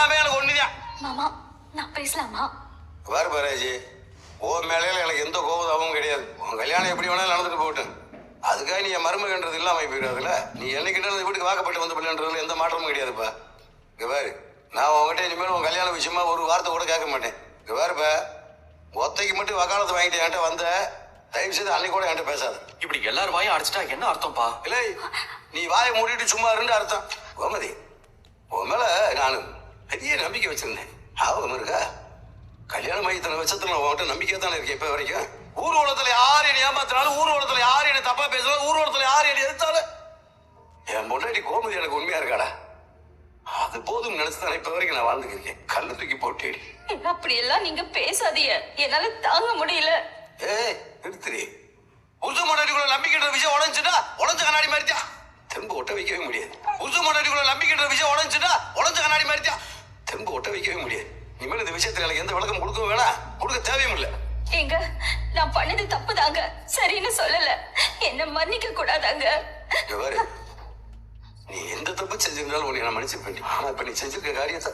எல்லாமே எனக்கு ஒண்ணுதான். மாமா நான் பேசலாமா? பாரு பாராஜி, ஓ மேலையில எனக்கு எந்த கோபதாபமும் கிடையாது. உன் கல்யாணம் எப்படி வேணாலும் நடந்துட்டு போகட்டும். அதுக்காக நீ என் மருமகன்றது இல்லாம போயிடாதுல. நீ என்னைக்கிட்ட வீட்டுக்கு வாக்கப்பட்டு வந்து பிள்ளைன்றதுல எந்த மாற்றமும் கிடையாதுப்பா. இங்க பாரு, நான் உங்ககிட்ட இனிமேல் உன் கல்யாண விஷயமா ஒரு வார்த்தை கூட கேட்க மாட்டேன். இங்க பாருப்பா, ஒத்தைக்கு மட்டும் வக்காலத்து வாங்கிட்டு என்கிட்ட வந்த, தயவு செய்து அன்னைக்கு கூட என்கிட்ட பேசாத. இப்படி எல்லாரும் வாயும் அடிச்சிட்டா என்ன அர்த்தம்ப்பா? இல்லை, நீ வாயை மூடிட்டு சும்மா இருந்து அர்த்தம். கோமதி, உன் மேல நான் பெரிய நம்பிக்கை வச்சிருந்தேன். ஞாபகம் இருக்கா? கல்யாண மையத்தின வச்சத்துல உன்கிட்ட நம்பிக்கை தானே இருக்கேன் இப்ப வரைக்கும். ஊர்வலத்துல யார் என்னை ஏமாத்தினாலும், ஊர்வலத்துல யார் என்னை தப்பா பேசினாலும், ஊர்வலத்துல யார் என்னை எதிர்த்தாலும் என் பொண்டாட்டி கோமதி எனக்கு உண்மையா இருக்காடா. அது போதும் நினைச்சுதானே இப்ப வரைக்கும் நான் வாழ்ந்துக்கிருக்கேன். கல்லு தூக்கி போட்டேடி. அப்படி எல்லாம் நீங்க பேசாதீங்க, என்னால தாங்க முடியல. ஏய் நிறுத்துறி. புருஷ பொண்டாட்டிக்குள்ள நம்பிக்கைன்ற விஷயம் உடஞ்சுட்டா உடஞ்ச கண்ணாடி மாதிரிதான் திரும்ப ஒட்ட வைக்கவே முடியாது. புருஷ பொண்டாட்டிக்குள்ள நம்பிக்கைன்ற விஷயம் உடஞ்சுட்டா உடஞ்ச கண்ணாடி மாதிரிதான் திரும்ப ஒட்ட வைக்கவே முடியாது. இனிமேல் இந்த விஷயத்துல எனக்கு எந்த விளக்கம் கொடுக்கவும் வேணாம், கொடுக்க தேவையும் இல்லை. எங்க நான் பண்ணது தப்புதாங்க, சரின்னு சொல்லல, என்ன மன்னிக்க கூடாதாங்க. நீ எந்த தப்பு செஞ்சிருந்தாலும் உன்னை நான் மன்னிச்சிருப்பேன். ஆனா இப்ப நீ செஞ்சிருக்க காரியத்தை